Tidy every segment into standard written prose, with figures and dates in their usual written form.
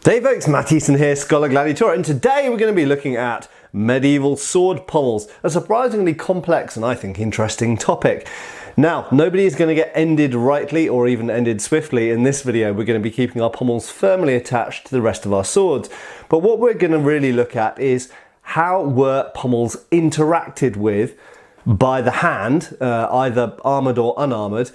Hey folks, Matt Easton here, Schola Gladiatoria, and today we're going to be looking at medieval sword pommels, a surprisingly complex and I think interesting topic. Now, nobody is going to get ended rightly or even ended swiftly. In this video, we're going to be keeping our pommels firmly attached to the rest of our swords. But what we're going to really look at is how were pommels interacted with by the hand, either armoured or unarmoured,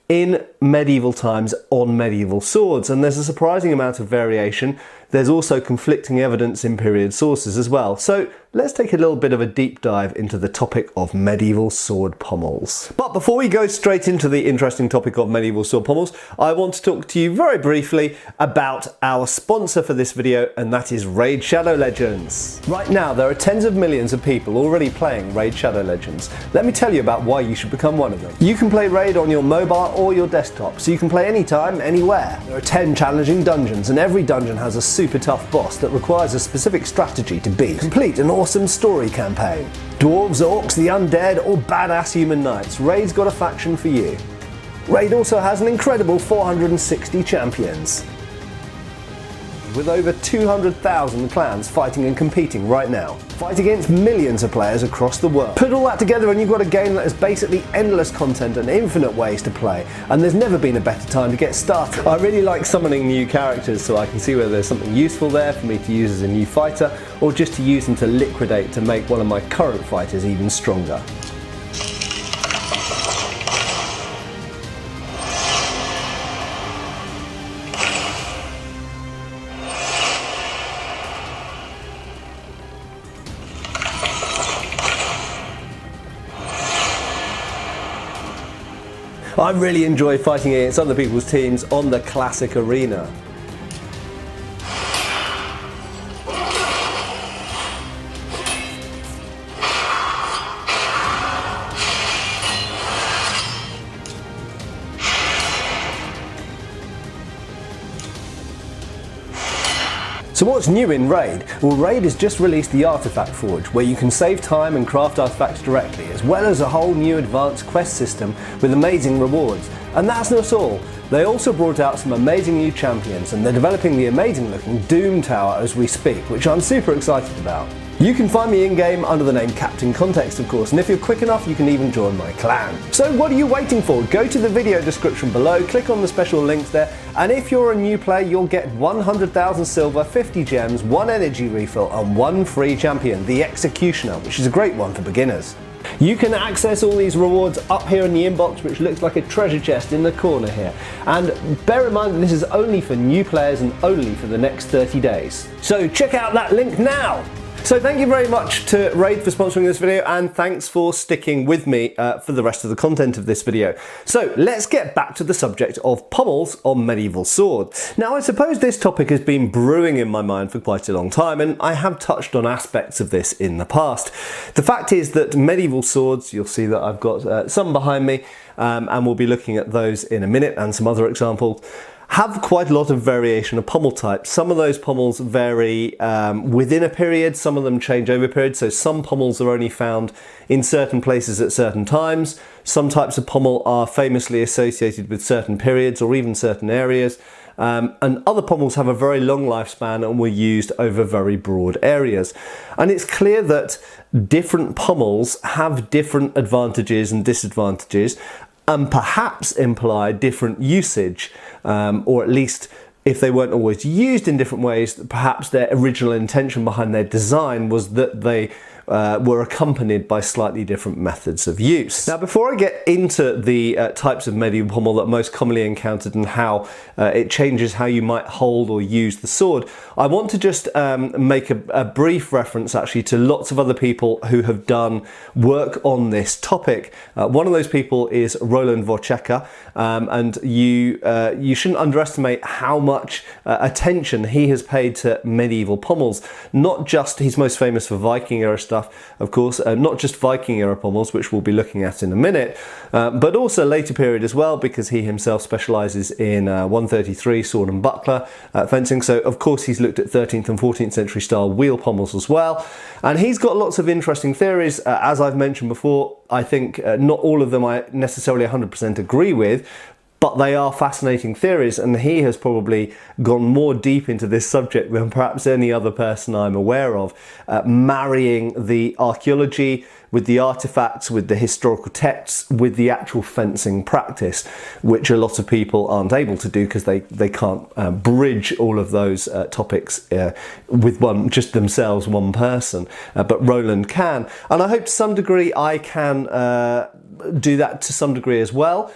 in medieval times on medieval swords. And there's a surprising amount of variation. There's also conflicting evidence in period sources as well. So let's take a little bit of a deep dive into the topic of medieval sword pommels. But before we go straight into the interesting topic of medieval sword pommels, I want to talk to you very briefly about our sponsor for this video, and that is Raid Shadow Legends. Right now, there are tens of millions of people already playing Raid Shadow Legends. Let me tell you about why you should become one of them. You can play Raid on your mobile or your desktop, so you can play anytime, anywhere. There are 10 challenging dungeons, and every dungeon has a super tough boss that requires a specific strategy to beat. Complete an awesome story campaign. Dwarves, orcs, the undead, or badass human knights, Raid's got a faction for you. Raid also has an incredible 460 champions, with over 200,000 clans fighting and competing right now. Fight against millions of players across the world. Put all that together and you've got a game that has basically endless content and infinite ways to play, and there's never been a better time to get started. I really like summoning new characters so I can see whether there's something useful there for me to use as a new fighter, or just to use them to liquidate to make one of my current fighters even stronger. I really enjoy fighting against other people's teams on the classic arena. So what's new in Raid? Well, Raid has just released the Artifact Forge, where you can save time and craft artifacts directly, as well as a whole new advanced quest system with amazing rewards. And that's not all. They also brought out some amazing new champions, and they're developing the amazing looking Doom Tower as we speak, which I'm super excited about. You can find me in-game under the name Captain Context, of course, and if you're quick enough, you can even join my clan. So what are you waiting for? Go to the video description below, click on the special links there, and if you're a new player, you'll get 100,000 silver, 50 gems, 1 energy refill, and 1 free champion, the Executioner, which is a great one for beginners. You can access all these rewards up here in the inbox, which looks like a treasure chest in the corner here. And bear in mind that this is only for new players and only for the next 30 days. So check out that link now! So thank you very much to Raid for sponsoring this video, and thanks for sticking with me for the rest of the content of this video. So let's get back to the subject of pommels on medieval swords. Now, I suppose this topic has been brewing in my mind for quite a long time, and I have touched on aspects of this in the past. The fact is that medieval swords, you'll see that I've got some behind me, and we'll be looking at those in a minute and some other examples, have quite a lot of variation of pommel types. Some of those pommels vary within a period, some of them change over periods, so some pommels are only found in certain places at certain times. Some types of pommel are famously associated with certain periods or even certain areas, and other pommels have a very long lifespan and were used over very broad areas. And it's clear that different pommels have different advantages and disadvantages, and perhaps imply different usage, or at least if they weren't always used in different ways, perhaps their original intention behind their design was that they were accompanied by slightly different methods of use. Now, before I get into the types of medieval pommel that are most commonly encountered and how it changes how you might hold or use the sword, I want to just make a brief reference actually to lots of other people who have done work on this topic. One of those people is Roland Vorcheka, and you shouldn't underestimate how much attention he has paid to medieval pommels. Not just, he's most famous for Viking era stuff, of course, not just Viking era pommels, which we'll be looking at in a minute, but also later period as well, because he himself specialises in 133 sword and buckler fencing. So of course he's looked at 13th and 14th century style wheel pommels as well, and he's got lots of interesting theories. As I've mentioned before, I think not all of them I necessarily 100% agree with, but they are fascinating theories, and he has probably gone more deep into this subject than perhaps any other person I'm aware of, marrying the archaeology with the artifacts, with the historical texts, with the actual fencing practice, which a lot of people aren't able to do because they can't bridge all of those topics with just themselves, one person. But Roland can, and I hope to some degree I can do that to some degree as well.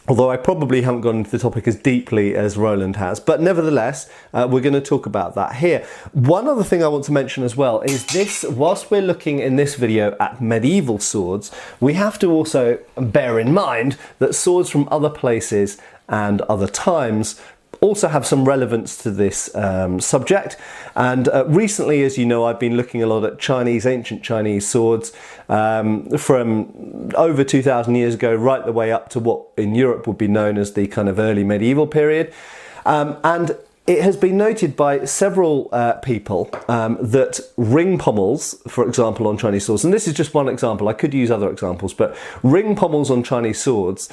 Although I probably haven't gone into the topic as deeply as Roland has, but nevertheless, we're going to talk about that here. One other thing I want to mention as well is this: whilst we're looking in this video at medieval swords, we have to also bear in mind that swords from other places and other times also have some relevance to this subject. And recently, as you know, I've been looking a lot at ancient Chinese swords from over 2,000 years ago right the way up to what in Europe would be known as the kind of early medieval period. And it has been noted by several people that ring pommels, for example, on Chinese swords, and this is just one example, I could use other examples, but ring pommels on Chinese swords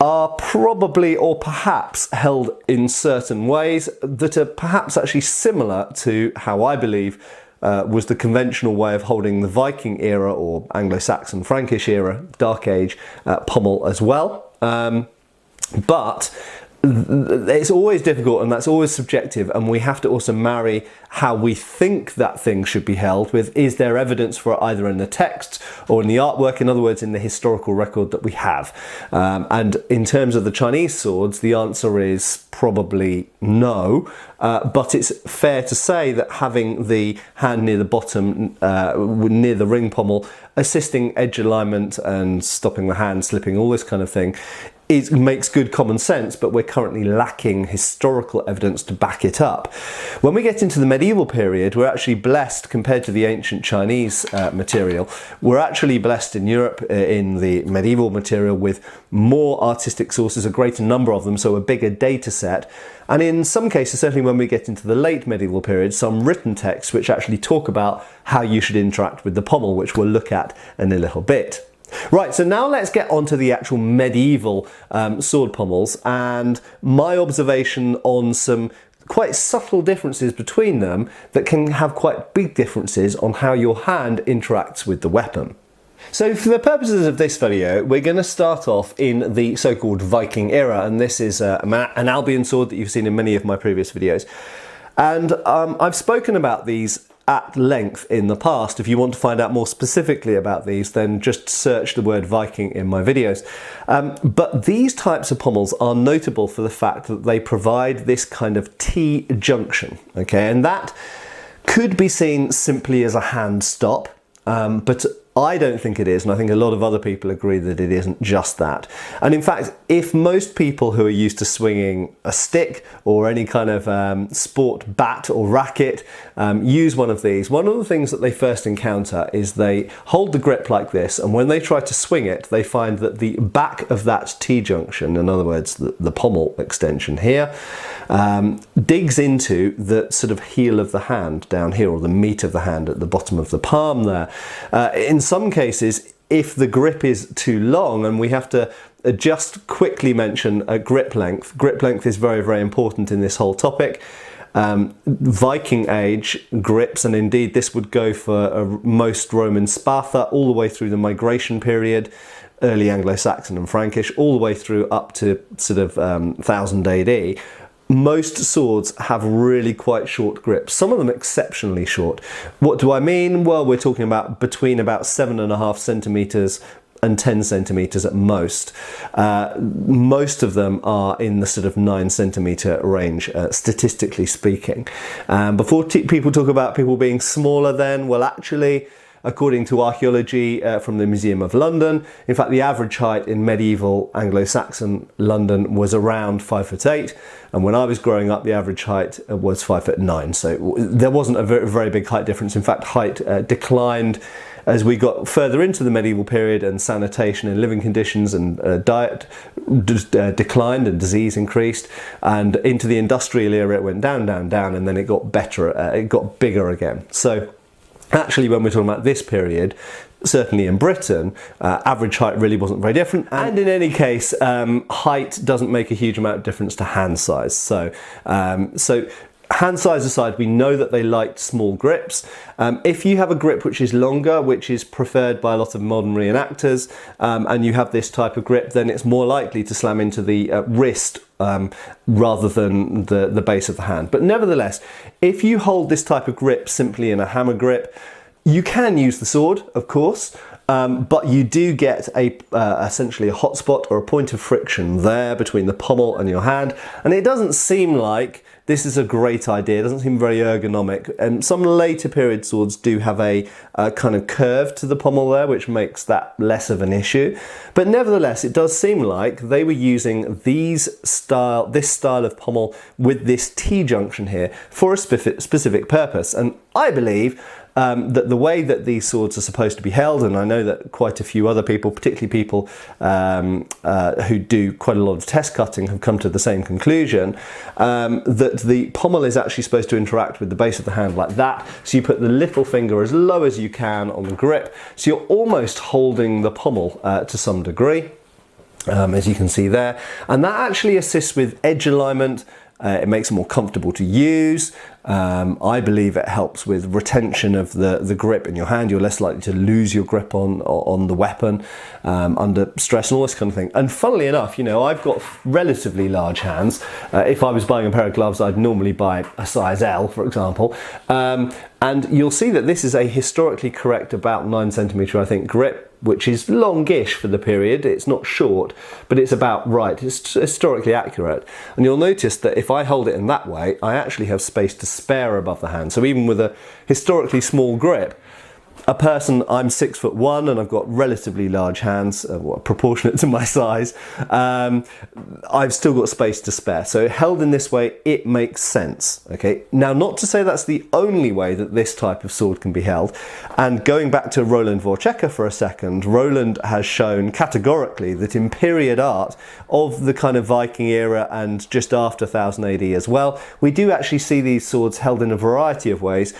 are probably or perhaps held in certain ways that are perhaps actually similar to how I believe was the conventional way of holding the Viking era or Anglo-Saxon Frankish era, Dark Age pommel as well. But it's always difficult, and that's always subjective, and we have to also marry how we think that thing should be held with, is there evidence for it either in the text or in the artwork, in other words in the historical record that we have. And in terms of the Chinese swords, the answer is probably no, but it's fair to say that having the hand near the bottom, near the ring pommel, assisting edge alignment and stopping the hand slipping, all this kind of thing, it makes good common sense, but we're currently lacking historical evidence to back it up. When we get into the medieval period, we're actually blessed, compared to the ancient Chinese material, we're actually blessed in Europe in the medieval material with more artistic sources, a greater number of them, so a bigger data set. And in some cases, certainly when we get into the late medieval period, some written texts which actually talk about how you should interact with the pommel, which we'll look at in a little bit. Right, so now let's get on to the actual medieval sword pommels and my observation on some quite subtle differences between them that can have quite big differences on how your hand interacts with the weapon. So for the purposes of this video, we're going to start off in the so-called Viking era, and this is an Albion sword that you've seen in many of my previous videos. And I've spoken about these at length in the past. If you want to find out more specifically about these, then just search the word Viking in my videos. But these types of pommels are notable for the fact that they provide this kind of T-junction, okay? And that could be seen simply as a hand stop, but I don't think it is, and I think a lot of other people agree that it isn't just that. And in fact, if most people who are used to swinging a stick or any kind of sport bat or racket use one of these, one of the things that they first encounter is they hold the grip like this, and when they try to swing it, they find that the back of that T-junction, in other words, the pommel extension here, digs into the sort of heel of the hand down here, or the meat of the hand at the bottom of the palm there. In some cases, if the grip is too long, and we have to just quickly mention grip length. Grip length is very, very important in this whole topic. Viking age grips, and indeed this would go for most Roman Sparta all the way through the migration period, early Anglo-Saxon and Frankish, all the way through up to sort of 1000 AD. Most swords have really quite short grips, some of them exceptionally short. What do I mean? Well, we're talking about between about 7.5 centimeters and 10 centimeters at most. Most of them are in the sort of 9 centimeter range, statistically speaking. Before people talk about people being smaller then, well, actually, according to archaeology from the Museum of London, in fact, the average height in medieval Anglo-Saxon London was around 5'8", and when I was growing up, the average height was 5'9". So there wasn't a very big height difference. In fact, height declined as we got further into the medieval period, and sanitation and living conditions and diet declined and disease increased, and into the industrial era it went down, down, down, and then it got better, it got bigger again. So actually, when we're talking about this period, certainly in Britain, average height really wasn't very different. And in any case, height doesn't make a huge amount of difference to hand size. So hand size aside, we know that they liked small grips. If you have a grip which is longer, which is preferred by a lot of modern reenactors, and you have this type of grip, then it's more likely to slam into the wrist rather than the base of the hand. But nevertheless, if you hold this type of grip simply in a hammer grip, you can use the sword, of course, but you do get essentially a hot spot or a point of friction there between the pommel and your hand, and it doesn't seem like this is a great idea. It doesn't seem very ergonomic, and some later period swords do have a kind of curve to the pommel there, which makes that less of an issue. But nevertheless, it does seem like they were using this style of pommel with this T-junction here for a specific purpose, and I believe that the way that these swords are supposed to be held, and I know that quite a few other people, particularly people who do quite a lot of test cutting, have come to the same conclusion, that the pommel is actually supposed to interact with the base of the hand like that. So you put the little finger as low as you can on the grip, so you're almost holding the pommel to some degree, as you can see there, and that actually assists with edge alignment. It makes it more comfortable to use. I believe it helps with retention of the grip in your hand. You're less likely to lose your grip on the weapon under stress and all this kind of thing. And funnily enough, you know, I've got relatively large hands. If I was buying a pair of gloves, I'd normally buy a size L, for example. And you'll see that this is a historically correct, about 9 centimetre, I think, grip, which is longish for the period. It's not short, but it's about right. It's historically accurate. And you'll notice that if I hold it in that way, I actually have space to spare above the hand. So even with a historically small grip, I'm 6'1" and I've got relatively large hands, proportionate to my size. I've still got space to spare. So held in this way, it makes sense. Okay. Now, not to say that's the only way that this type of sword can be held. And going back to Roland Vorcheka for a second, Roland has shown categorically that in period art of the kind of Viking era and just after 1000 AD as well, we do actually see these swords held in a variety of ways,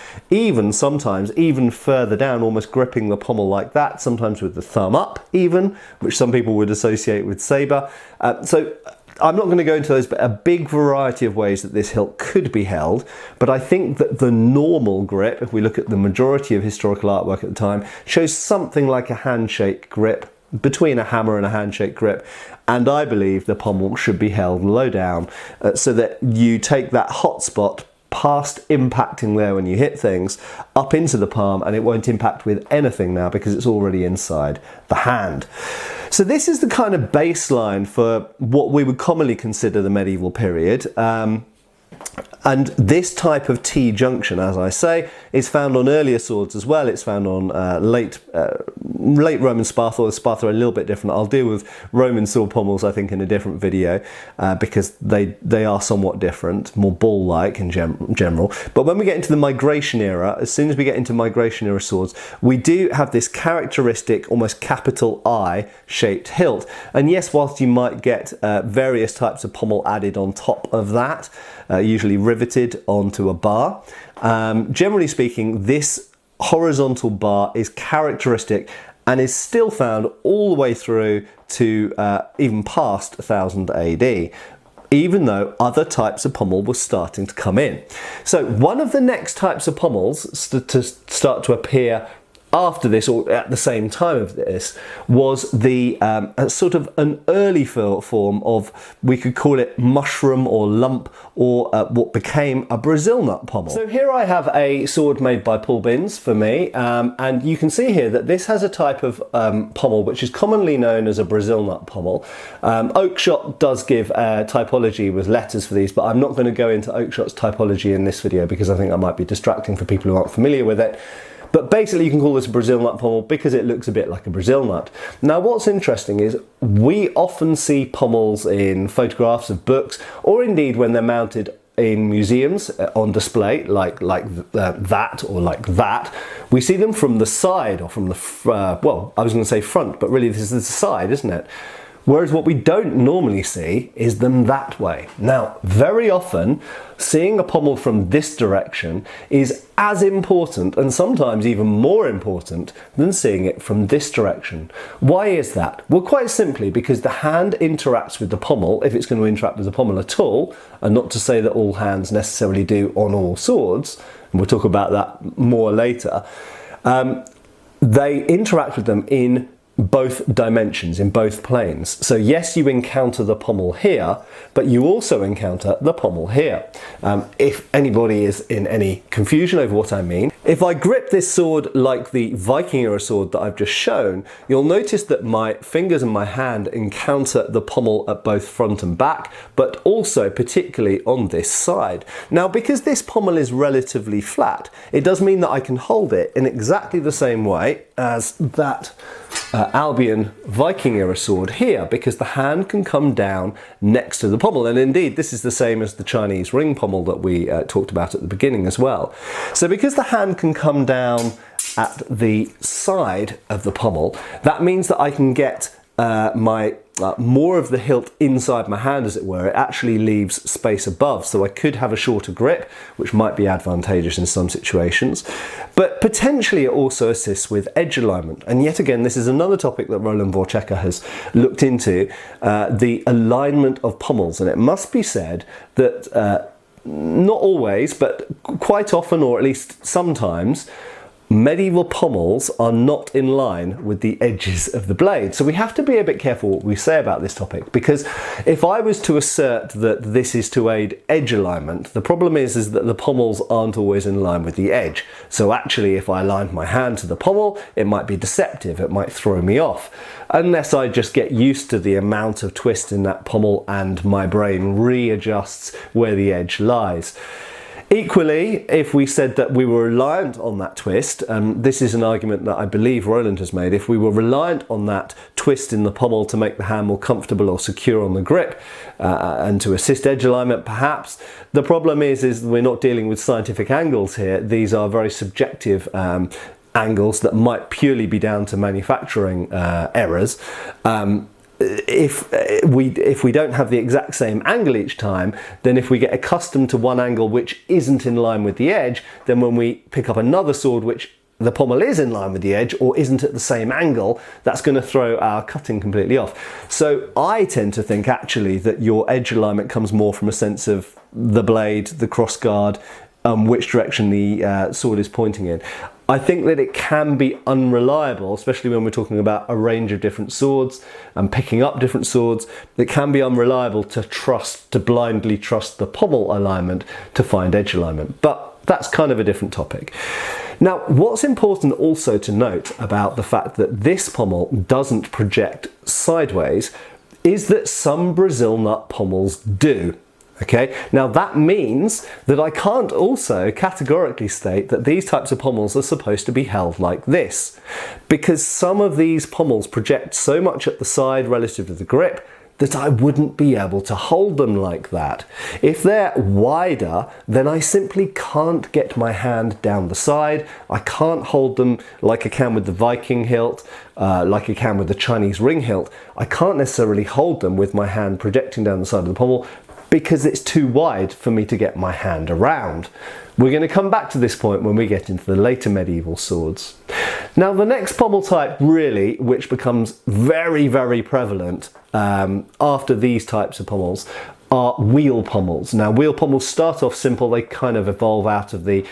sometimes even further down, almost gripping the pommel like that, sometimes with the thumb up even, which some people would associate with sabre. So I'm not going to go into those, but a big variety of ways that this hilt could be held. But I think that the normal grip, if we look at the majority of historical artwork at the time, shows something like a handshake grip, between a hammer and a handshake grip. And I believe the pommel should be held low down so that you take that hot spot past impacting there when you hit things up into the palm, and it won't impact with anything now because it's already inside the hand. So this is the kind of baseline for what we would commonly consider the medieval period. And this type of T-junction, as I say, is found on earlier swords as well. It's found on late Roman Sparta. The Sparta are a little bit different. I'll deal with Roman sword pommels, I think, in a different video because they are somewhat different, more ball-like in general. But when we get into the migration era, as soon as we get into migration era swords, we do have this characteristic, almost capital I-shaped hilt. And yes, whilst you might get various types of pommel added on top of that, usually riveted onto a bar. Generally speaking, this horizontal bar is characteristic and is still found all the way through to even past 1000 AD, even though other types of pommel were starting to come in. So one of the next types of pommels to start to appear after this, or at the same time of this, was the sort of an early form of, we could call it mushroom or lump, or what became a Brazil nut pommel. So here I have a sword made by Paul Binns for me, and you can see here that this has a type of pommel which is commonly known as a Brazil nut pommel. Oakeshott does give typology with letters for these, but I'm not going to go into Oakeshott's typology in this video because I think that might be distracting for people who aren't familiar with it. But basically you can call this a Brazil nut pommel because it looks a bit like a Brazil nut. Now what's interesting is we often see pommels in photographs of books, or indeed when they're mounted in museums on display, like that or like that. We see them from the side or from the, well, I was going to say front, but really this is the side, isn't it? Whereas what we don't normally see is them that way. Now, very often, seeing a pommel from this direction is as important, and sometimes even more important, than seeing it from this direction. Why is that? Well, quite simply because the hand interacts with the pommel, if it's going to interact with the pommel at all, and not to say that all hands necessarily do on all swords, and we'll talk about that more later, they interact with them in both dimensions, in both planes. So yes, you encounter the pommel here, but you also encounter the pommel here. If anybody is in any confusion over what I mean, if I grip this sword like the Viking era sword that I've just shown, you'll notice that my fingers and my hand encounter the pommel at both front and back, but also particularly on this side. Now, because this pommel is relatively flat, it does mean that I can hold it in exactly the same way as that Albion Viking era sword here, because the hand can come down next to the pommel, and indeed this is the same as the Chinese ring pommel that we talked about at the beginning as well. So because the hand can come down at the side of the pommel, that means that I can get more of the hilt inside my hand, as it were. It actually leaves space above, so I could have a shorter grip, which might be advantageous in some situations, but potentially it also assists with edge alignment. And yet again, this is another topic that Roland Vorcheka has looked into, the alignment of pommels, and it must be said that not always, but quite often, or at least sometimes, medieval pommels are not in line with the edges of the blade. So we have to be a bit careful what we say about this topic, because if I was to assert that this is to aid edge alignment, the problem is that the pommels aren't always in line with the edge. So actually, if I aligned my hand to the pommel, it might be deceptive, it might throw me off, unless I just get used to the amount of twist in that pommel and my brain readjusts where the edge lies. Equally, if we said that we were reliant on that twist, and this is an argument that I believe Roland has made, if we were reliant on that twist in the pommel to make the hand more comfortable or secure on the grip, and to assist edge alignment perhaps, the problem is we're not dealing with scientific angles here. These are very subjective angles that might purely be down to manufacturing errors. If we don't have the exact same angle each time, then if we get accustomed to one angle which isn't in line with the edge, then when we pick up another sword which the pommel is in line with the edge or isn't at the same angle, that's going to throw our cutting completely off. So I tend to think actually that your edge alignment comes more from a sense of the blade, the cross guard, which direction the sword is pointing in. I think that it can be unreliable, especially when we're talking about a range of different swords and picking up different swords. It can be unreliable to blindly trust the pommel alignment to find edge alignment, but that's kind of a different topic. Now, what's important also to note about the fact that this pommel doesn't project sideways is that some Brazil nut pommels do. Okay, now that means that I can't also categorically state that these types of pommels are supposed to be held like this, because some of these pommels project so much at the side relative to the grip that I wouldn't be able to hold them like that. If they're wider, then I simply can't get my hand down the side. I can't hold them like I can with the Viking hilt, like I can with the Chinese ring hilt. I can't necessarily hold them with my hand projecting down the side of the pommel, because it's too wide for me to get my hand around. We're going to come back to this point when we get into the later medieval swords. Now, the next pommel type really, which becomes very, very prevalent after these types of pommels, are wheel pommels. Now, wheel pommels start off simple. They kind of evolve out of the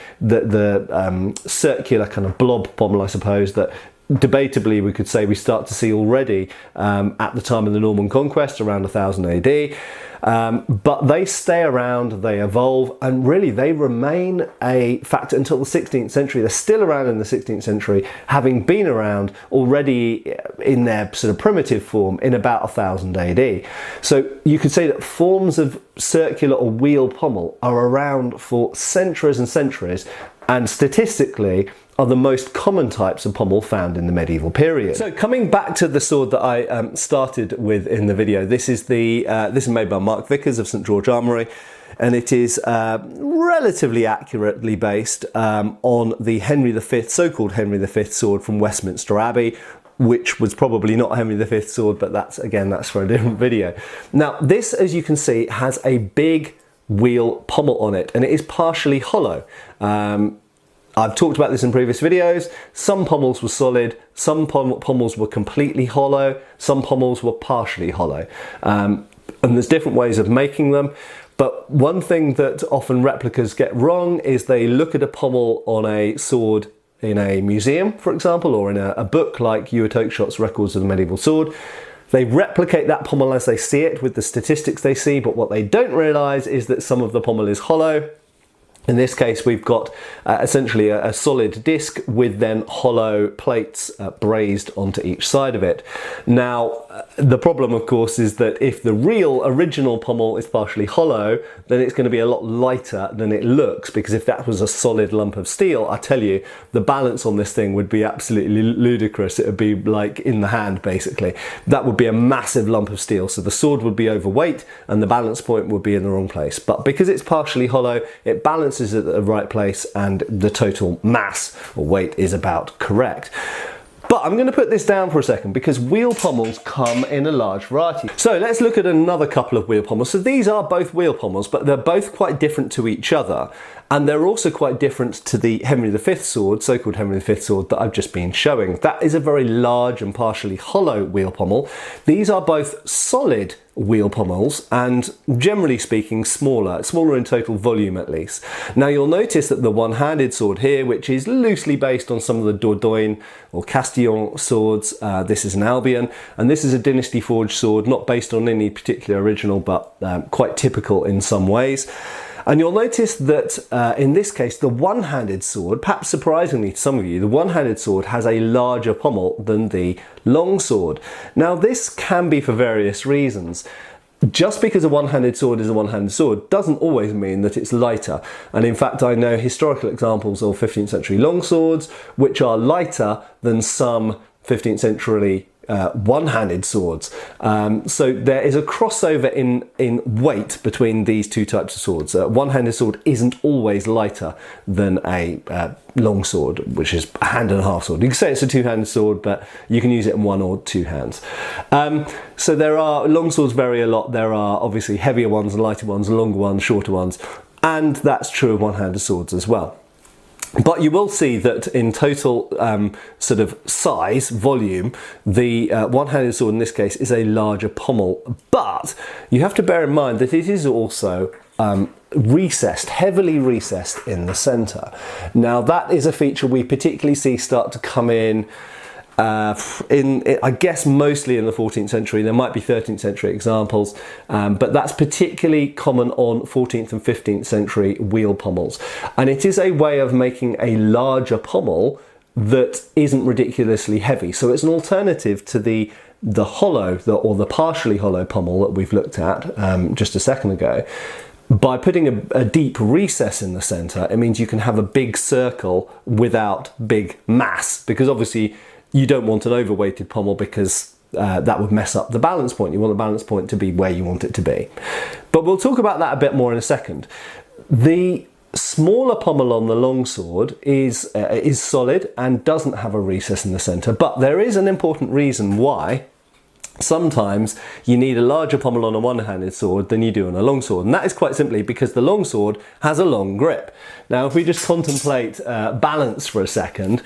circular kind of blob pommel, I suppose, that debatably we could say we start to see already at the time of the Norman conquest around 1000 AD. But they stay around, they evolve, and really they remain a factor until the 16th century. They're still around in the 16th century, having been around already in their sort of primitive form in about 1000 AD. So you could say that forms of circular or wheel pommel are around for centuries and centuries, and statistically are the most common types of pommel found in the medieval period. So coming back to the sword that I started with in the video, this is made by Mark Vickers of St George Armoury, and it is relatively accurately based on the Henry V, so-called Henry V sword from Westminster Abbey, which was probably not Henry V's sword, but that's for a different video. Now this, as you can see, has a big wheel pommel on it, and it is partially hollow. I've talked about this in previous videos. Some pommels were solid, some pommels were completely hollow, some pommels were partially hollow. And there's different ways of making them. But one thing that often replicas get wrong is they look at a pommel on a sword in a museum, for example, or in a book like Ewart Oakeshot's Records of the Medieval Sword. They replicate that pommel as they see it with the statistics they see, but what they don't realise is that some of the pommel is hollow. In this case, we've got essentially a solid disc with then hollow plates brazed onto each side of it. Now, the problem, of course, is that if the real original pommel is partially hollow, then it's going to be a lot lighter than it looks, because if that was a solid lump of steel, I tell you, the balance on this thing would be absolutely ludicrous. It would be like in the hand, basically. That would be a massive lump of steel, so the sword would be overweight and the balance point would be in the wrong place. But because it's partially hollow, it balances at the right place and the total mass or weight is about correct. But I'm going to put this down for a second because wheel pommels come in a large variety. So let's look at another couple of wheel pommels. So these are both wheel pommels, but they're both quite different to each other. And they're also quite different to the Henry V sword, so-called Henry V sword, that I've just been showing. That is a very large and partially hollow wheel pommel. These are both solid wheel pommels and, generally speaking, smaller in total volume at least. Now you'll notice that the one-handed sword here, which is loosely based on some of the Dordogne or Castillon swords, this is an Albion, and this is a Dynasty forged sword, not based on any particular original, but quite typical in some ways. And you'll notice that in this case, the one-handed sword, perhaps surprisingly to some of you, the one-handed sword has a larger pommel than the long sword. Now this can be for various reasons. Just because a one-handed sword is a one-handed sword doesn't always mean that it's lighter. And in fact, I know historical examples of 15th century long swords which are lighter than some 15th century one-handed swords. So there is a crossover in weight between these two types of swords. A one-handed sword isn't always lighter than a long sword, which is a hand and a half sword. You can say it's a two-handed sword, but you can use it in one or two hands. So there are, long swords vary a lot. There are obviously heavier ones, lighter ones, longer ones, shorter ones, and that's true of one-handed swords as well. But you will see that in total sort of size, volume, the one-handed sword in this case is a larger pommel. But you have to bear in mind that it is also recessed, heavily recessed in the centre. Now that is a feature we particularly see start to come in I guess mostly in the 14th century. There might be 13th century examples, but that's particularly common on 14th and 15th century wheel pommels. And it is a way of making a larger pommel that isn't ridiculously heavy. So it's an alternative to the hollow or the partially hollow pommel that we've looked at just a second ago. By putting a deep recess in the centre, it means you can have a big circle without big mass, because obviously you don't want an overweighted pommel, because that would mess up the balance point. You want the balance point to be where you want it to be. But we'll talk about that a bit more in a second. The smaller pommel on the longsword is solid and doesn't have a recess in the centre, but there is an important reason why sometimes you need a larger pommel on a one-handed sword than you do on a longsword, and that is quite simply because the longsword has a long grip. Now if we just contemplate balance for a second,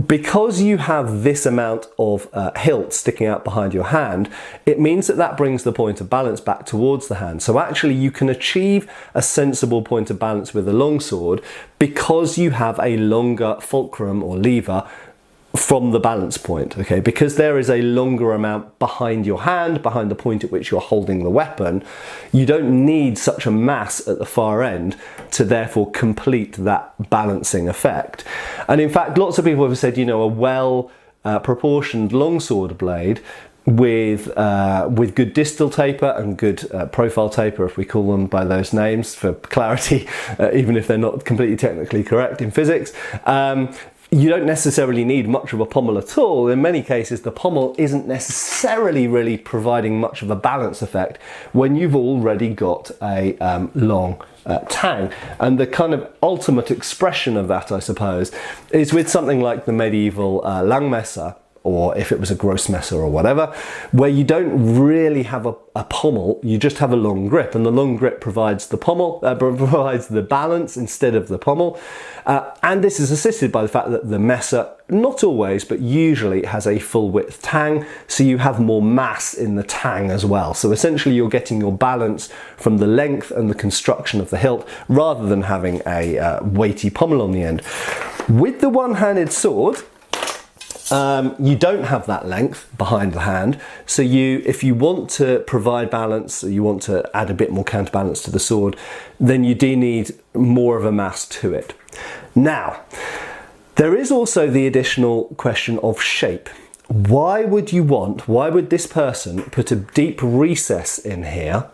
because you have this amount of hilt sticking out behind your hand, it means that brings the point of balance back towards the hand. So actually you can achieve a sensible point of balance with a longsword because you have a longer fulcrum or lever from the balance point, okay? Because there is a longer amount behind your hand, behind the point at which you're holding the weapon, you don't need such a mass at the far end to therefore complete that balancing effect. And in fact, lots of people have said, you know, a well proportioned longsword blade with good distal taper and good profile taper, if we call them by those names for clarity, even if they're not completely technically correct in physics, you don't necessarily need much of a pommel at all. In many cases, the pommel isn't necessarily really providing much of a balance effect when you've already got a long tang. And the kind of ultimate expression of that, I suppose, is with something like the medieval Langmesser or if it was a Grossmesser or whatever, where you don't really have a pommel, you just have a long grip, and the long grip provides the pommel, provides the balance instead of the pommel. And this is assisted by the fact that the Messer, not always, but usually has a full width tang, so you have more mass in the tang as well. So essentially you're getting your balance from the length and the construction of the hilt, rather than having a weighty pommel on the end. With the one-handed sword, you don't have that length behind the hand, so if you want to provide balance, or you want to add a bit more counterbalance to the sword, then you do need more of a mass to it. Now, there is also the additional question of shape. Why would this person put a deep recess in here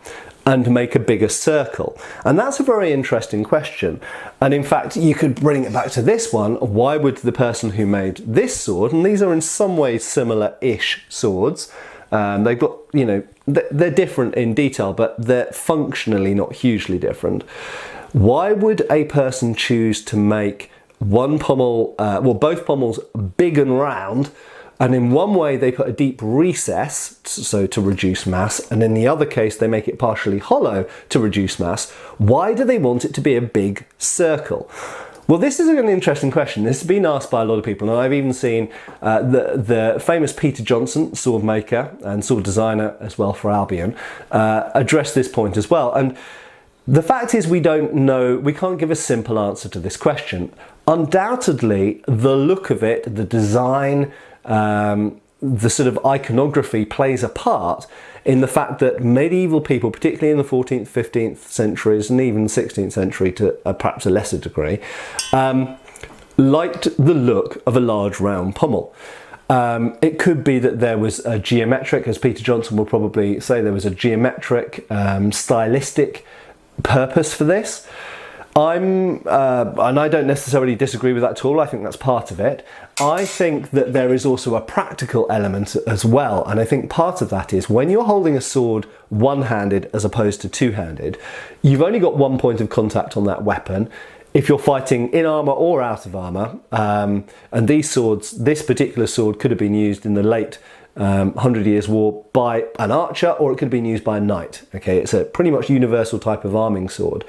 and make a bigger circle? And that's a very interesting question. And in fact, you could bring it back to this one. Why would the person who made this sword, and these are in some ways similar-ish swords, they've got, you know, they're different in detail, but they're functionally not hugely different. Why would a person choose to make one pommel, well, both pommels big and round, and in one way they put a deep recess, so to reduce mass, and in the other case they make it partially hollow to reduce mass? Why do they want it to be a big circle? Well, this is an interesting question. This has been asked by a lot of people, and I've even seen the famous Peter Johnson, sword maker and sword designer as well for Albion, address this point as well. And the fact is, we don't know, we can't give a simple answer to this question. Undoubtedly, the look of it, the design, the sort of iconography plays a part in the fact that medieval people, particularly in the 14th, 15th centuries and even 16th century to perhaps a lesser degree, liked the look of a large round pommel. It could be that there was a geometric, as Peter Johnson will probably say, there was a geometric, stylistic purpose for this. And I don't necessarily disagree with that at all. I think that's part of it. I think that there is also a practical element as well, and I think part of that is when you're holding a sword one-handed as opposed to two-handed, you've only got one point of contact on that weapon. If you're fighting in armour or out of armour, and these swords, this particular sword could have been used in the late 100 Years' War by an archer, or it could have been used by a knight. Okay, it's a pretty much universal type of arming sword.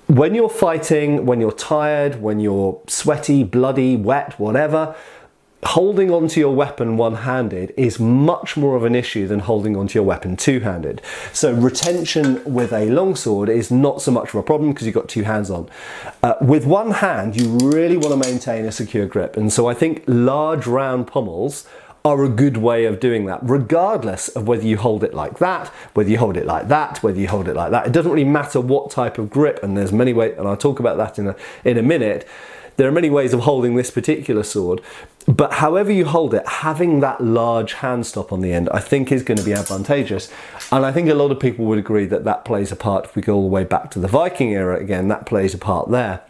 When you're fighting, when you're tired, when you're sweaty, bloody, wet, whatever, holding onto your weapon one-handed is much more of an issue than holding onto your weapon two-handed. So retention with a longsword is not so much of a problem because you've got two hands on. With one hand, you really want to maintain a secure grip, and so I think large round pommels are a good way of doing that, regardless of whether you hold it like that, whether you hold it like that, whether you hold it like that. It doesn't really matter what type of grip, and there's many ways, and I'll talk about that in a minute. There are many ways of holding this particular sword, but however you hold it, having that large hand stop on the end, I think is going to be advantageous. And I think a lot of people would agree that that plays a part. If we go all the way back to the Viking era again, that plays a part there.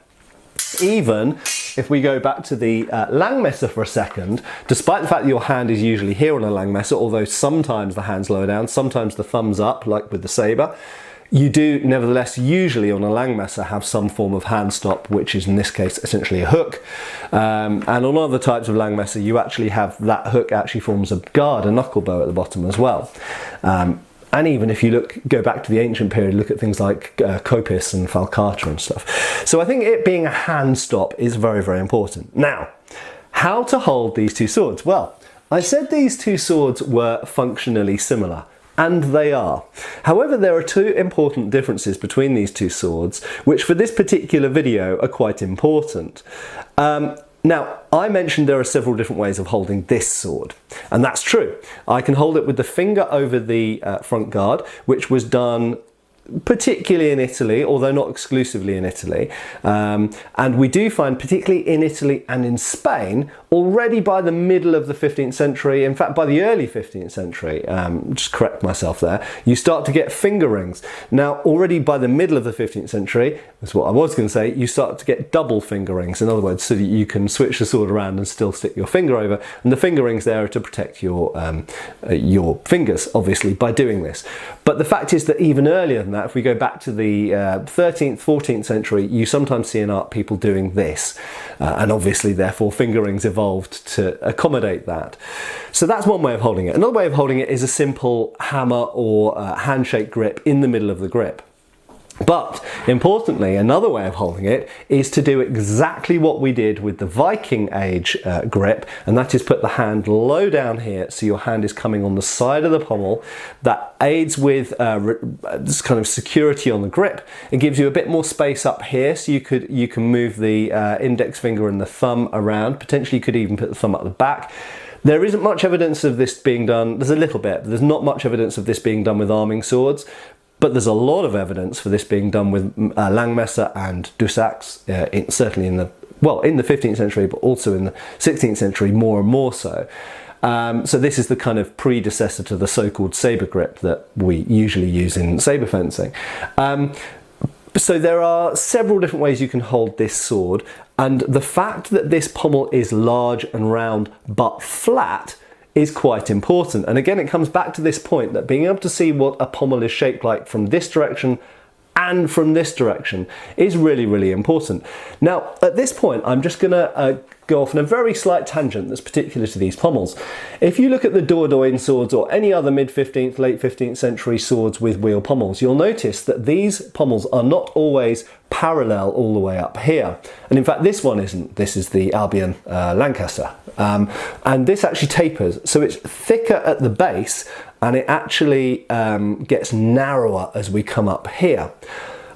Even if we go back to the Langmesser for a second, despite the fact that your hand is usually here on a Langmesser, although sometimes the hand's lower down, sometimes the thumb's up, like with the sabre, you do nevertheless usually on a Langmesser have some form of hand stop, which is in this case essentially a hook. And on other types of Langmesser, you actually have that hook actually forms a guard, a knuckle bow at the bottom as well. And even if you go back to the ancient period, look at things like Copis and Falcata and stuff. So I think it being a hand stop is very, very important. Now, how to hold these two swords? Well, I said these two swords were functionally similar, and they are. However, there are two important differences between these two swords, which for this particular video are quite important. Now, I mentioned there are several different ways of holding this sword, and that's true. I can hold it with the finger over the front guard, which was done particularly in Italy, although not exclusively in Italy. And we do find, particularly in Italy and in Spain, already by the middle of the 15th century, in fact by the early 15th century, just correct myself there, you start to get finger rings. Now already by the middle of the 15th century, that's what I was going to say, you start to get double finger rings, in other words, so that you can switch the sword around and still stick your finger over, and the finger rings there are to protect your fingers, obviously, by doing this. But the fact is that even earlier than that, that, if we go back to the 13th, 14th century, you sometimes see in art people doing this. And obviously, therefore, fingerings evolved to accommodate that. So that's one way of holding it. Another way of holding it is a simple hammer or handshake grip in the middle of the grip. But importantly, another way of holding it is to do exactly what we did with the Viking Age grip, and that is put the hand low down here so your hand is coming on the side of the pommel. That aids with this kind of security on the grip. It gives you a bit more space up here, so you can move the index finger and the thumb around. Potentially you could even put the thumb up the back. There isn't much evidence of this being done, there's a little bit, but there's not much evidence of this being done with arming swords. But there's a lot of evidence for this being done with Langmesser and Dussacs, certainly in the 15th century, but also in the 16th century, more and more so. So this is the kind of predecessor to the so-called saber grip that we usually use in saber fencing. So there are several different ways you can hold this sword, and the fact that this pommel is large and round but flat is quite important. And again, it comes back to this point that being able to see what a pommel is shaped like from this direction and from this direction is really, really important. Now, at this point, I'm just going to go off on a very slight tangent that's particular to these pommels. If you look at the Dordogne swords or any other mid-15th, late 15th century swords with wheel pommels, you'll notice that these pommels are not always parallel all the way up here. And in fact, this one isn't. This is the Albion Lancaster. And this actually tapers. So it's thicker at the base, and it actually gets narrower as we come up here.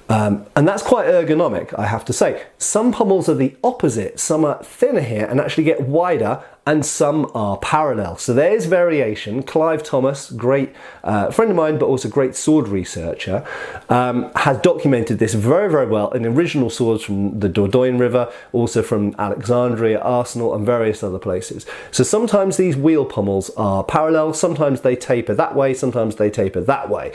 And that's quite ergonomic, I have to say. Some pommels are the opposite. Some are thinner here and actually get wider, and some are parallel. So there's variation. Clive Thomas, great friend of mine, but also great sword researcher, has documented this very, very well in original swords from the Dordogne River, also from Alexandria, Arsenal, and various other places. So sometimes these wheel pommels are parallel, sometimes they taper that way, sometimes they taper that way.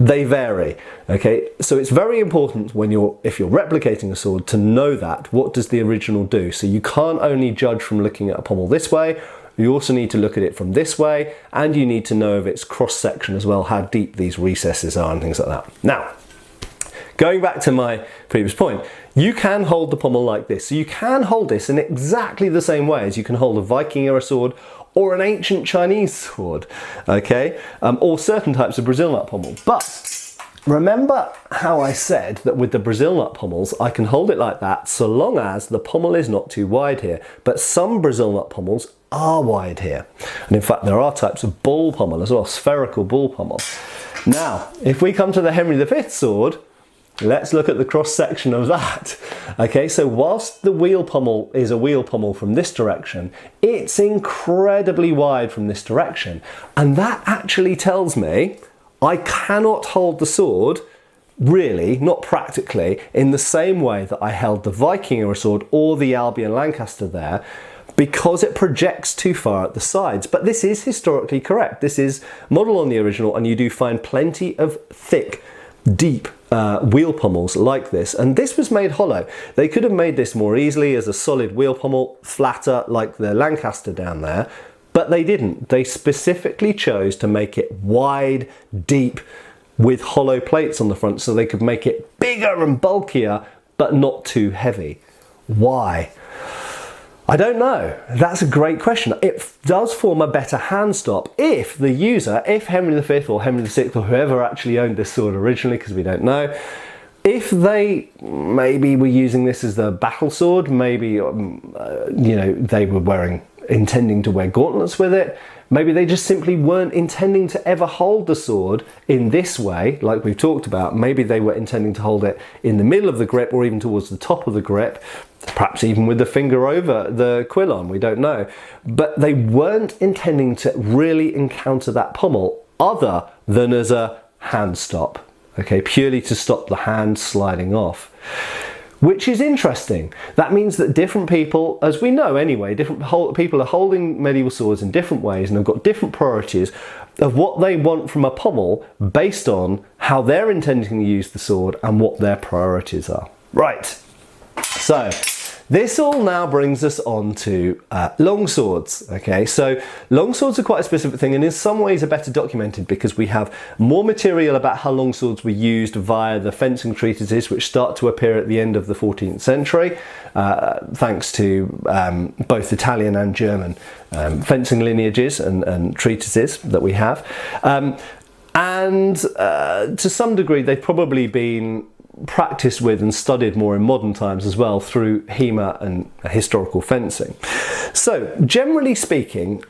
They vary, okay? So it's very important if you're replicating a sword to know that. What does the original do? So you can't only judge from looking at a pommel this way, you also need to look at it from this way, and you need to know of its cross-section as well, how deep these recesses are and things like that. Now, going back to my previous point, you can hold the pommel like this. So you can hold this in exactly the same way as you can hold a Viking era sword or an ancient Chinese sword, okay? Or certain types of Brazil nut pommel. But remember how I said that with the Brazil nut pommels, I can hold it like that so long as the pommel is not too wide here. But some Brazil nut pommels are wide here. And in fact, there are types of bull pommel as well, spherical bull pommel. Now, if we come to the Henry V sword, let's look at the cross section of that. Okay, so whilst the wheel pommel is a wheel pommel from this direction, it's incredibly wide from this direction. And that actually tells me I cannot hold the sword, really, not practically, in the same way that I held the Viking era sword or the Albion Lancaster there, because it projects too far at the sides. But this is historically correct. This is model on the original, and you do find plenty of thick, deep wheel pommels like this, and this was made hollow. They could have made this more easily as a solid wheel pommel, flatter like the Lancaster down there, but they didn't. They specifically chose to make it wide, deep, with hollow plates on the front so they could make it bigger and bulkier, but not too heavy. Why? I don't know. That's a great question. It does form a better hand stop if the user, if Henry V or Henry VI or whoever actually owned this sword originally, because we don't know, if they maybe were using this as the battle sword, maybe they were intending to wear gauntlets with it, maybe they just simply weren't intending to ever hold the sword in this way, like we've talked about. Maybe they were intending to hold it in the middle of the grip or even towards the top of the grip, perhaps even with the finger over the quillon, we don't know. But they weren't intending to really encounter that pommel other than as a hand stop, okay, purely to stop the hand sliding off. Which is interesting. That means that different people, as we know anyway, different people are holding medieval swords in different ways and have got different priorities of what they want from a pommel based on how they're intending to use the sword and what their priorities are. Right, so This all now brings us on to long swords. Okay, so long swords are quite a specific thing, and in some ways are better documented because we have more material about how long swords were used via the fencing treatises, which start to appear at the end of the 14th century, thanks to both Italian and German fencing lineages and treatises that we have. And to some degree, they've probably been practiced with and studied more in modern times as well through HEMA and historical fencing. So generally speaking,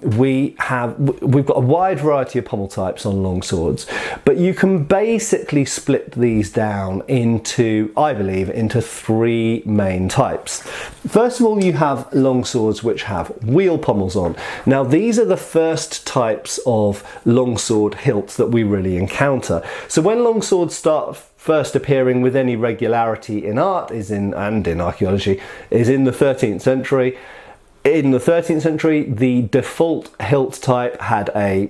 we've got a wide variety of pommel types on long swords, but you can basically split these down into, I believe, into three main types. First of all, you have long swords which have wheel pommels on. Now these are the first types of long sword hilts that we really encounter. So when long swords start first appearing with any regularity in art and in archaeology is in the 13th century. In the 13th century, the default hilt type had a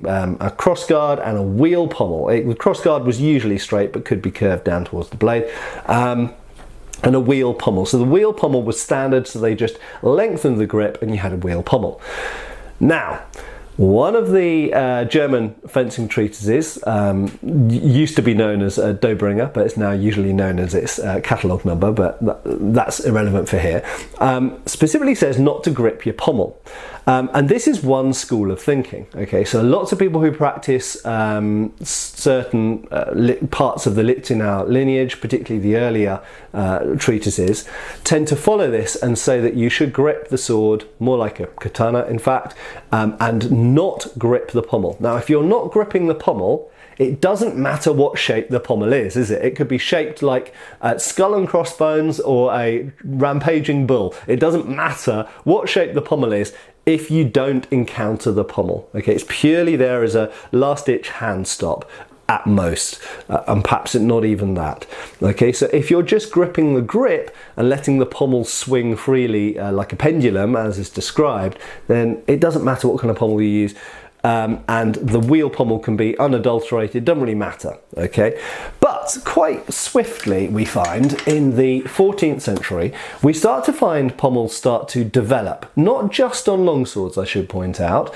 crossguard and a wheel pommel. The crossguard was usually straight but could be curved down towards the blade. And a wheel pommel. So the wheel pommel was standard, so they just lengthened the grip and you had a wheel pommel. Now, one of the German fencing treatises used to be known as Dobringer, but it's now usually known as its catalogue number, but that's irrelevant for here, specifically says not to grip your pommel. And this is one school of thinking. Okay, so lots of people who practice certain parts of the Lichtenau lineage, particularly the earlier treatises, tend to follow this and say that you should grip the sword more like a katana, in fact, and not grip the pommel. Now, if you're not gripping the pommel, it doesn't matter what shape the pommel is it? It could be shaped like skull and crossbones or a rampaging bull. It doesn't matter what shape the pommel is if you don't encounter the pommel. Okay, it's purely there as a last-ditch hand stop at most, and perhaps not even that. Okay, so if you're just gripping the grip and letting the pommel swing freely like a pendulum, as is described, then it doesn't matter what kind of pommel you use. And the wheel pommel can be unadulterated, doesn't really matter, okay? But quite swiftly we find in the 14th century, we start to find pommels start to develop, not just on long swords, I should point out,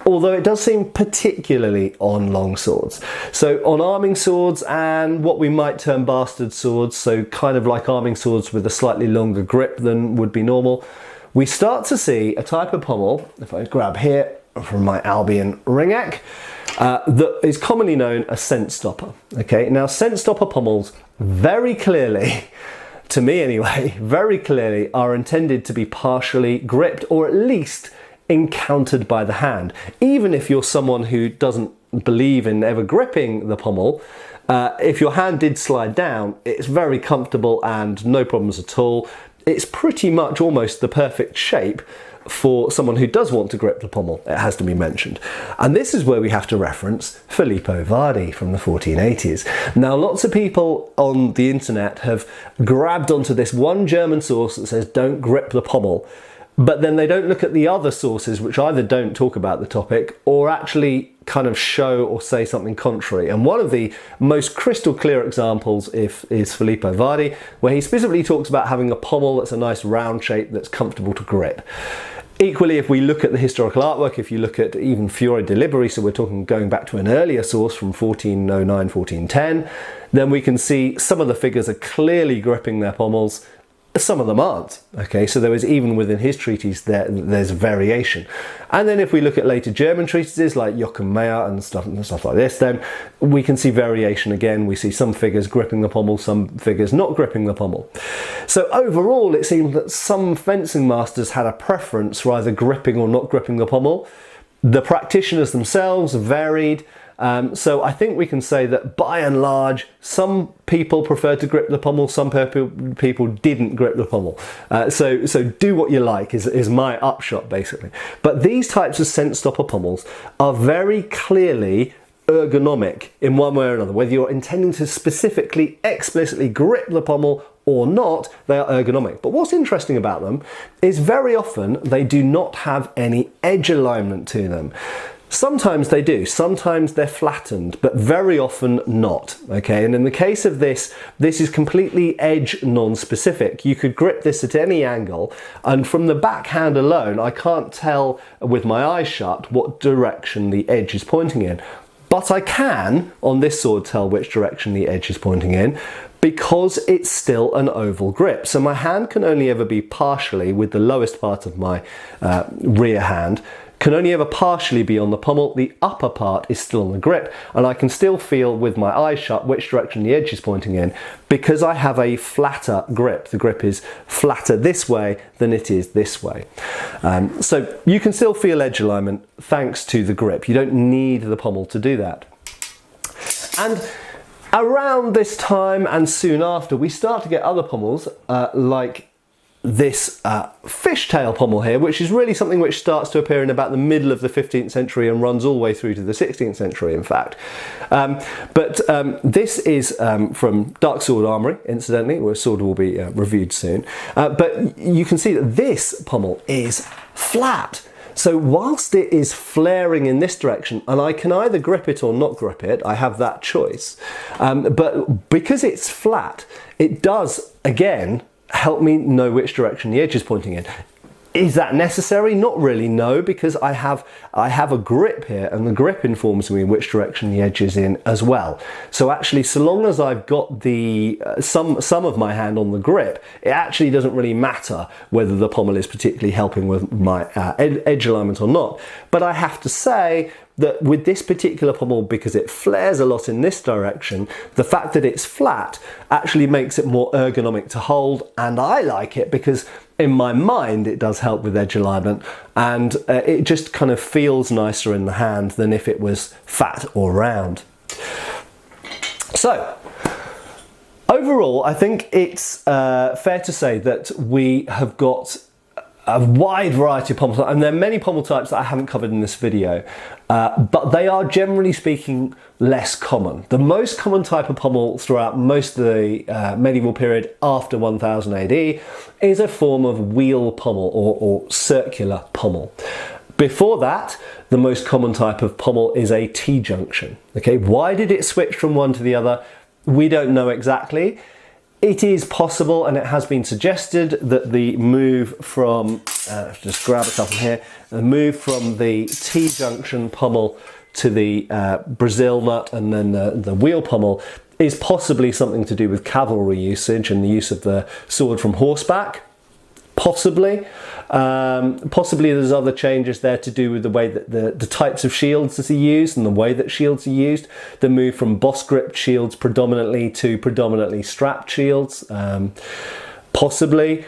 although it does seem particularly on long swords. So on arming swords and what we might term bastard swords, so kind of like arming swords with a slightly longer grip than would be normal, we start to see a type of pommel, if I grab here, from my Albion ringneck, that is commonly known as scent stopper. Okay, now scent stopper pommels very clearly, to me anyway, very clearly are intended to be partially gripped or at least encountered by the hand. Even if you're someone who doesn't believe in ever gripping the pommel, if your hand did slide down, it's very comfortable and no problems at all. It's pretty much almost the perfect shape for someone who does want to grip the pommel, it has to be mentioned. And this is where we have to reference Filippo Vardi from the 1480s. Now, lots of people on the internet have grabbed onto this one German source that says don't grip the pommel, but then they don't look at the other sources which either don't talk about the topic or actually kind of show or say something contrary. And one of the most crystal clear examples is Filippo Vardi, where he specifically talks about having a pommel that's a nice round shape that's comfortable to grip. Equally, if we look at the historical artwork, if you look at even Fiore de Liberi, so we're talking going back to an earlier source from 1409, 1410, then we can see some of the figures are clearly gripping their pommels, some of them aren't. Okay, so there is, even within his treatise, there's variation. And then if we look at later German treatises like Joachim Meyer and stuff like this, then we can see variation again. We see some figures gripping the pommel, some figures not gripping the pommel. So overall, it seems that some fencing masters had a preference for either gripping or not gripping the pommel. The practitioners themselves varied. So I think we can say that by and large, some people preferred to grip the pommel, some people didn't grip the pommel. So do what you like is my upshot, basically. But these types of scent stopper pommels are very clearly ergonomic in one way or another. Whether you're intending to specifically, explicitly grip the pommel or not, they are ergonomic. But what's interesting about them is very often they do not have any edge alignment to them. Sometimes they do, sometimes they're flattened, but very often not, okay? And in the case of this is completely edge non-specific. You could grip this at any angle, and from the backhand alone, I can't tell with my eyes shut what direction the edge is pointing in. But I can, on this sword, tell which direction the edge is pointing in, because it's still an oval grip. So my hand can only ever be partially, with the lowest part of my rear hand, can only ever partially be on the pommel. The upper part is still on the grip, and I can still feel with my eyes shut which direction the edge is pointing in, because I have a flatter grip. The grip is flatter this way than it is this way. So you can still feel edge alignment thanks to the grip. You don't need the pommel to do that. And around this time and soon after, we start to get other pommels like this fishtail pommel here, which is really something which starts to appear in about the middle of the 15th century and runs all the way through to the 16th century, in fact. This is from Dark Sword Armoury, incidentally, where sword will be reviewed soon. But you can see that this pommel is flat. So whilst it is flaring in this direction, and I can either grip it or not grip it, I have that choice. But because it's flat, it does, again, help me know which direction the edge is pointing in. Is that necessary? Not really, no, because I have a grip here, and the grip informs me which direction the edge is in as well. So actually, so long as I've got the some of my hand on the grip, it actually doesn't really matter whether the pommel is particularly helping with my edge alignment or not. But I have to say that with this particular pommel, because it flares a lot in this direction, the fact that it's flat actually makes it more ergonomic to hold, and I like it because in my mind it does help with edge alignment, and it just kind of feels nicer in the hand than if it was fat or round. So overall, I think it's fair to say that we have got a wide variety of pommel types, and there are many pommel types that I haven't covered in this video, but they are generally speaking less common. The most common type of pommel throughout most of the medieval period after 1000 AD is a form of wheel pommel or circular pommel. Before that, the most common type of pommel is a T-junction. Okay, why did it switch from one to the other? We don't know exactly. It is possible, and it has been suggested, that the move from, just grab a couple here, the move from the T-junction pommel to the Brazil nut and then the wheel pommel is possibly something to do with cavalry usage and the use of the sword from horseback. Possibly. Possibly there's other changes there to do with the way that the types of shields that are used and the way that shields are used. The move from boss gripped shields predominantly to predominantly strapped shields. Possibly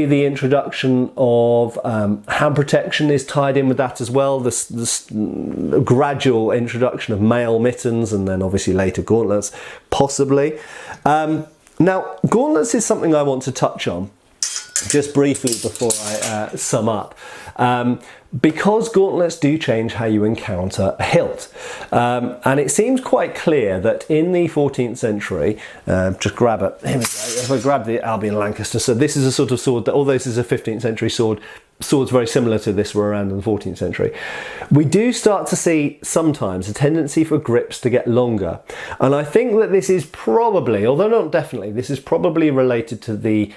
the introduction of hand protection is tied in with that as well. This gradual introduction of mail mittens and then obviously later gauntlets, possibly. Now, gauntlets is something I want to touch on just briefly before I sum up, because gauntlets do change how you encounter a hilt, and it seems quite clear that in the 14th century, just grab it, here we go, if I grab the Albion Lancaster, so this is a sort of sword that, although this is a 15th century sword, swords very similar to this were around in the 14th century. We do start to see sometimes a tendency for grips to get longer, and I think that this is probably, although not definitely, this is probably related to the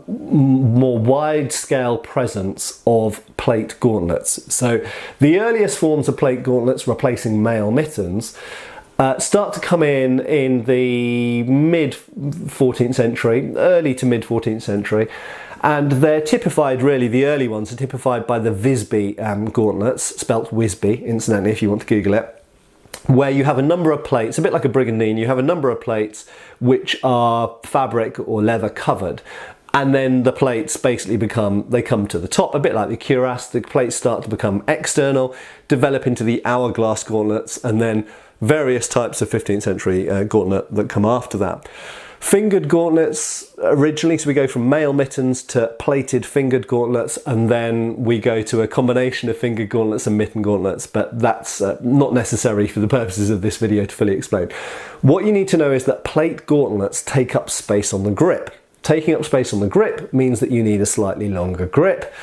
more wide-scale presence of plate gauntlets. So the earliest forms of plate gauntlets replacing mail mittens start to come in the mid-14th century, early to mid-14th century, and they're typified, really, the early ones are typified by the Visby gauntlets, spelt Wisby, incidentally, if you want to Google it, where you have a number of plates, a bit like a brigandine, you have a number of plates which are fabric or leather covered. And then the plates basically come to the top, a bit like the cuirass. The plates start to become external, develop into the hourglass gauntlets, and then various types of 15th century gauntlet that come after that. Fingered gauntlets originally, so we go from mail mittens to plated fingered gauntlets, and then we go to a combination of fingered gauntlets and mitten gauntlets, but that's not necessary for the purposes of this video to fully explain. What you need to know is that plate gauntlets take up space on the grip. Taking up space on the grip means that you need a slightly longer grip.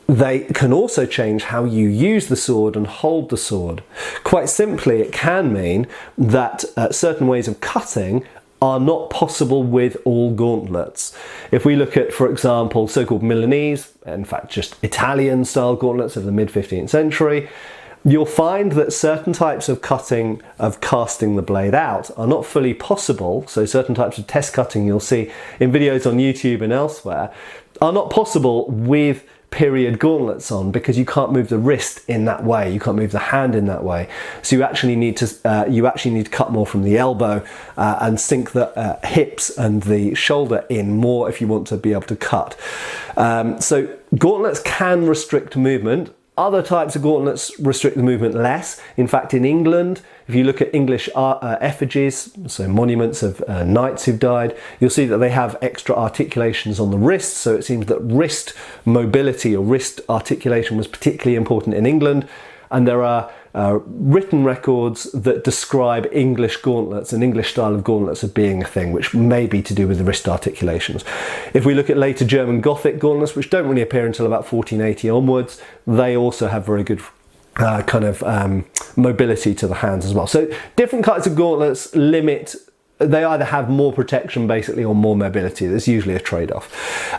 they can also change how you use the sword and hold the sword. Quite simply, it can mean that certain ways of cutting are not possible with all gauntlets. If we look at, for example, so-called Milanese, in fact just Italian style gauntlets of the mid-15th century, you'll find that certain types of cutting, of casting the blade out, are not fully possible. So certain types of test cutting you'll see in videos on YouTube and elsewhere are not possible with period gauntlets on, because you can't move the wrist in that way, you can't move the hand in that way. So you actually need to cut more from the elbow and sink the hips and the shoulder in more if you want to be able to cut. So gauntlets can restrict movement. Other types of gauntlets restrict the movement less. In fact, in England, if you look at English effigies, so monuments of knights who've died, you'll see that they have extra articulations on the wrists. So it seems that wrist mobility or wrist articulation was particularly important in England. And there are written records that describe English gauntlets, an English style of gauntlets, as being a thing, which may be to do with the wrist articulations. If we look at later German Gothic gauntlets, which don't really appear until about 1480 onwards, they also have very good mobility to the hands as well. So different kinds of gauntlets limit, they either have more protection basically or more mobility. There's usually a trade-off.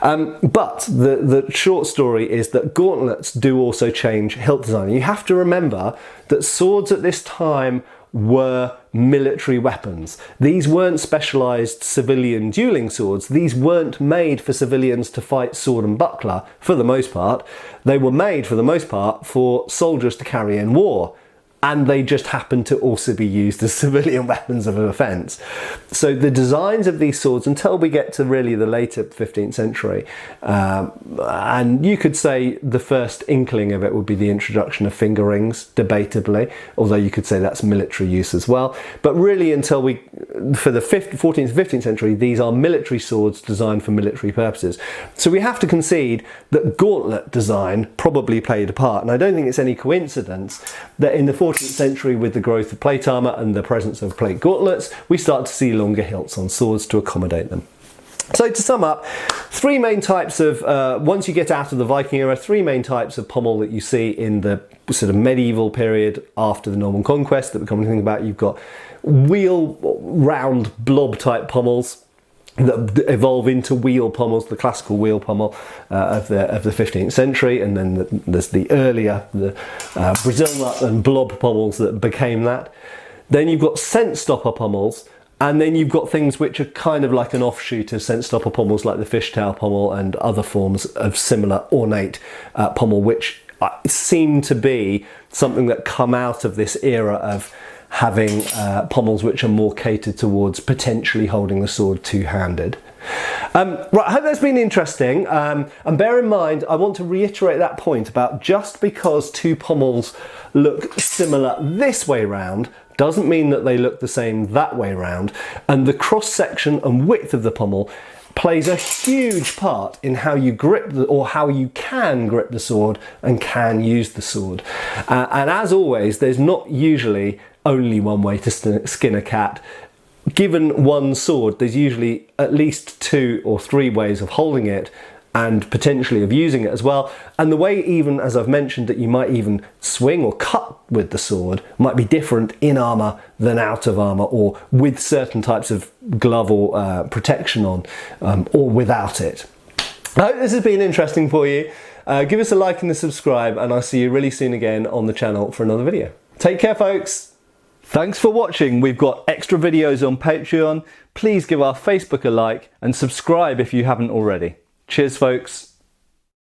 But the short story is that gauntlets do also change hilt design. You have to remember that swords at this time were military weapons. These weren't specialised civilian dueling swords. These weren't made for civilians to fight sword and buckler for the most part. They were made for the most part for soldiers to carry in war. And they just happen to also be used as civilian weapons of offence. So the designs of these swords, until we get to really the later 15th century, and you could say the first inkling of it would be the introduction of finger rings, debatably, although you could say that's military use as well. But really until for the 14th, 15th century, these are military swords designed for military purposes. So we have to concede that gauntlet design probably played a part. And I don't think it's any coincidence that in the 14th century, with the growth of plate armour and the presence of plate gauntlets, we start to see longer hilts on swords to accommodate them. So to sum up, three main types of, once you get out of the Viking era, three main types of pommel that you see in the sort of medieval period after the Norman conquest that we're coming to think about. You've got wheel, round, blob type pommels that evolve into wheel pommels, the classical wheel pommel of the 15th century, and then there's the earlier, the Brazil nut and blob pommels that became that. Then you've got scent stopper pommels, and then you've got things which are kind of like an offshoot of scent stopper pommels, like the fishtail pommel and other forms of similar ornate pommel, which seem to be something that come out of this era of having pommels which are more catered towards potentially holding the sword two-handed. Right, I hope that's been interesting, and bear in mind, I want to reiterate that point about just because two pommels look similar this way round doesn't mean that they look the same that way round, and the cross-section and width of the pommel plays a huge part in how you grip or how you can grip the sword and can use the sword. And as always, there's not usually only one way to skin a cat. Given one sword, there's usually at least 2 or 3 ways of holding it and potentially of using it as well. And the way, even as I've mentioned, that you might even swing or cut with the sword might be different in armour than out of armour, or with certain types of glove or protection on, or without it. I hope this has been interesting for you. Give us a like and a subscribe, and I'll see you really soon again on the channel for another video. Take care, folks. Thanks for watching. We've got extra videos on Patreon. Please give our Facebook a like and subscribe if you haven't already. Cheers, folks.